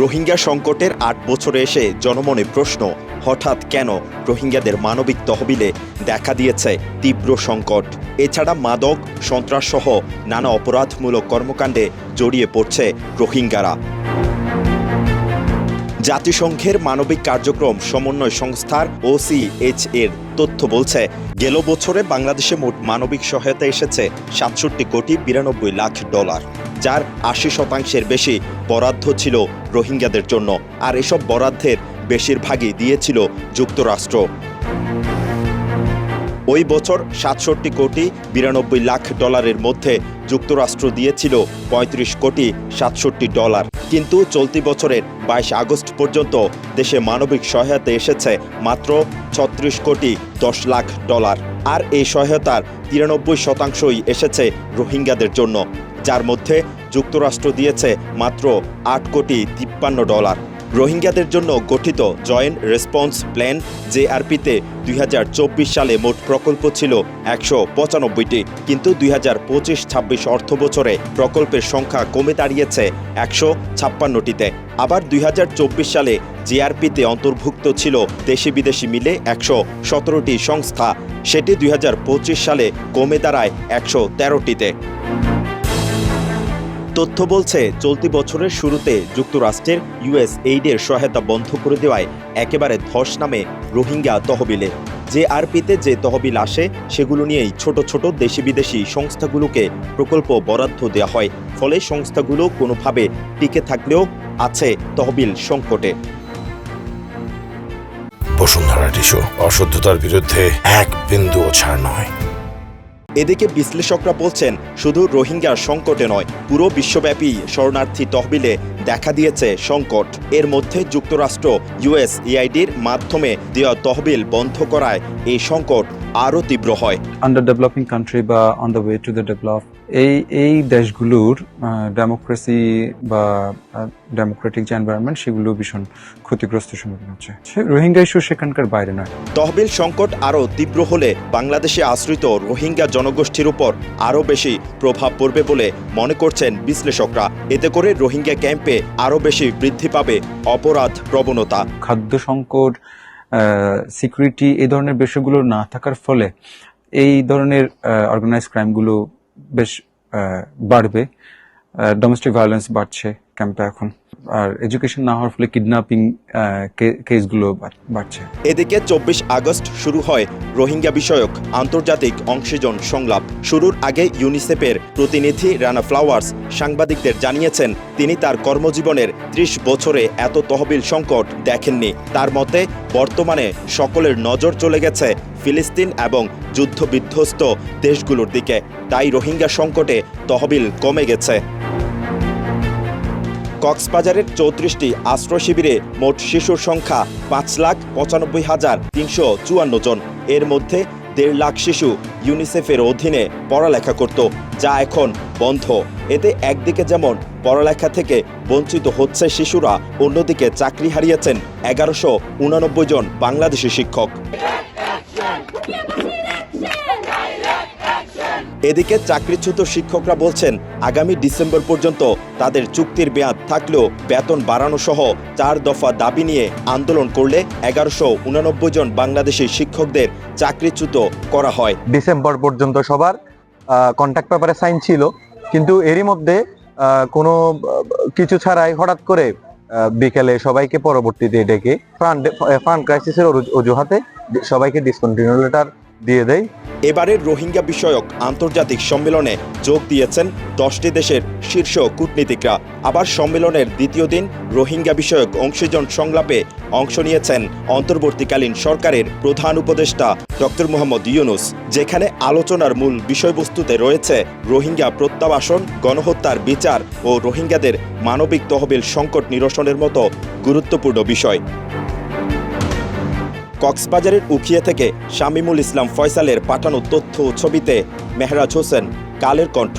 রোহিঙ্গা সংকটের ৮ বছরে এসে জনমনে প্রশ্ন, হঠাৎ কেন রোহিঙ্গাদের মানবিক তহবিলে দেখা দিয়েছে তীব্র সংকট। এছাড়া মাদক, সন্ত্রাসসহ নানা অপরাধমূলক কর্মকাণ্ডে জড়িয়ে পড়ছে রোহিঙ্গারা। জাতিসংঘের মানবিক কার্যক্রম সমন্বয় সংস্থার OCHA এর তথ্য বলছে, গেল বছরে বাংলাদেশে মোট মানবিক সহায়তা এসেছে ৬৭ কোটি ৯২ লাখ ডলার, যার ৮০% বেশি বরাদ্দ ছিল রোহিঙ্গাদের জন্য। আর এসব বরাদ্দের বেশিরভাগই দিয়েছিল যুক্তরাষ্ট্র। ওই বছর ৬৭ কোটি ৯২ লাখ ডলারের মধ্যে যুক্তরাষ্ট্র দিয়েছিল ৩৫ কোটি ৬৭ ডলার। কিন্তু চলতি বছরের ২২ আগস্ট পর্যন্ত দেশে মানবিক সহায়তা এসেছে মাত্র ৩৬ কোটি ১০ লাখ ডলার। আর এই সহায়তার ৯৩% এসেছে রোহিঙ্গাদের জন্য, যার মধ্যে যুক্তরাষ্ট্র দিয়েছে মাত্র ৮ কোটি ৫৩ ডলার। রোহিঙ্গাদের জন্য গঠিত জয়েন্ট রেসপন্স প্ল্যান JRP-তে ২০২৪ সালে মোট প্রকল্প ছিল ১৯৫টি, কিন্তু ২০২৫-২৬ অর্থবছরে প্রকল্পের সংখ্যা কমে দাঁড়িয়েছে ১৫৬টিতে। আবার ২০২৪ সালে JRP-তে অন্তর্ভুক্ত ছিল দেশি বিদেশি মিলে ১১৭টি সংস্থা, সেটি ২০২৫ সালে কমে দাঁড়ায় ১১৩টিতে। তথ্য বলছে, চলতি বছরের শুরুতে যুক্তরাষ্ট্রের USAID-এর সহায়তা বন্ধ করে দেওয়ায় একেবারে ধস নামে রোহিঙ্গা তহবিলে। JRP-তে যে তহবিল আসে সেগুলো নিয়েই ছোট ছোট দেশি বিদেশি সংস্থাগুলোকে প্রকল্প বরাদ্দ দেওয়া হয়। ফলে সংস্থাগুলো কোনোভাবে টিকে থাকলেও আছে তহবিল সংকটে। বসুন্ধরা টিস্যু, অশুদ্ধতার বিরুদ্ধে এক বিন্দুও ছাড় নয়। এদিকে বিশ্লেষকরা বলছেন, শুধু রোহিঙ্গা সংকটে নয়, পুরো বিশ্বব্যাপী শরণার্থী তহবিলে দেখা দিয়েছে সংকট। এর মধ্যে যুক্তরাষ্ট্র USAID-র মাধ্যমে দেওয়া তহবিল বন্ধ করায় এই সংকট আরও তীব্র হয়। আন্ডার ডেভেলপিং কান্ট্রি বা on the way to the develop, এই দেশগুলোর ডেমোক্রেসি বা ডেমোক্রেটিক যে এনভায়রনমেন্ট সেগুলো ভীষণ ক্ষতিগ্রস্তের সম্মুখীন হচ্ছে। রোহিঙ্গা ইস্যু সেখানকার বাইরে নয়। তহবিল সংকট আরও তীব্র হলে বাংলাদেশে আশ্রিত রোহিঙ্গা জনগোষ্ঠীর উপর আরও বেশি প্রভাব পড়বে বলে মনে করছেন বিশ্লেষকরা। এতে করে রোহিঙ্গা ক্যাম্পে আরও বেশি বৃদ্ধি পাবে অপরাধ প্রবণতা। খাদ্য সংকট, সিকিউরিটি, এই ধরনের বিষয়গুলো না থাকার ফলে এই ধরনের অর্গানাইজ ক্রাইমগুলো বেশ বাড়বে। ডোমেস্টিক ভায়োলেন্স বাড়ছে ক্যাম্পে এখন, আর এডুকেশন না হওয়ার ফলে কিডন্যাপিং কেসগুলো বাড়ছে। এদিকে ২৪ আগস্ট শুরু হয় রোহিঙ্গা বিষয়ক আন্তর্জাতিক অংশীজন সংলাপ। শুরুর আগে ইউনিসেফের প্রতিনিধি রানা ফ্লাওয়ার্স সাংবাদিকদের জানিয়েছেন, তিনি তার কর্মজীবনের ৩০ বছরে এত তহবিল সংকট দেখেননি। তার মতে, বর্তমানে সকলের নজর চলে গেছে ফিলিস্তিন এবং যুদ্ধবিধ্বস্ত দেশগুলোর দিকে, তাই রোহিঙ্গা সংকটে তহবিল কমে গেছে। কক্সবাজারের ৩৪টি আশ্রয় শিবিরে মোট শিশুর সংখ্যা ৫,৯৫,৩৫৪ জন। এর মধ্যে ১.৫ লাখ শিশু ইউনিসেফের অধীনে পড়ালেখা করত, যা এখন বন্ধ। এতে একদিকে যেমন পড়ালেখা থেকে বঞ্চিত হচ্ছে শিশুরা, অন্যদিকে চাকরি হারিয়েছেন ১১৮৯ জন বাংলাদেশি শিক্ষক। এদিকে চাকরিচ্যুত শিক্ষকরা বলছেন, আগামী ডিসেম্বর পর্যন্ত তাদের চুক্তির মেয়াদ থাকলেও বেতন বাড়ানো সহ ৪ দফা দাবি নিয়ে আন্দোলন করলে ১১৮৯ জন বাংলাদেশি শিক্ষকদের চাকরিচ্যুত করা হয়। ডিসেম্বর পর্যন্ত সবার কন্ট্রাক্ট পেপারে সাইন ছিল, কিন্তু এরই মধ্যে কোনো কিছু ছাড়াই হঠাৎ করে বিকেলে সবাইকে পরবর্তীতে ডেকে ফান্ড ক্রাইসিসের অজুহাতে সবাইকে ডিসকন্টিনিউ লেটার দিয়ে দেয়। এবারের রোহিঙ্গা বিষয়ক আন্তর্জাতিক সম্মেলনে যোগ দিয়েছেন 10টি দেশের শীর্ষ কূটনীতিকরা। আবার সম্মেলনের দ্বিতীয় দিন রোহিঙ্গা বিষয়ক অংশীজন সংলাপে অংশ নিয়েছেন অন্তর্বর্তীকালীন সরকারের প্রধান উপদেষ্টা ডক্টর মোহাম্মদ ইউনূস, যেখানে আলোচনার মূল বিষয়বস্তুতে রয়েছে রোহিঙ্গা প্রত্যাবাসন, গণহত্যার বিচার ও রোহিঙ্গাদের মানবিক তহবিল সংকট নিরসনের মতো গুরুত্বপূর্ণ বিষয়। কক্সবাজারের উখিয়া থেকে শামীমুল ইসলাম ফয়সালের পাঠানো তথ্য ও ছবিতে মেহরাজ হোসেন, কালের কণ্ঠ।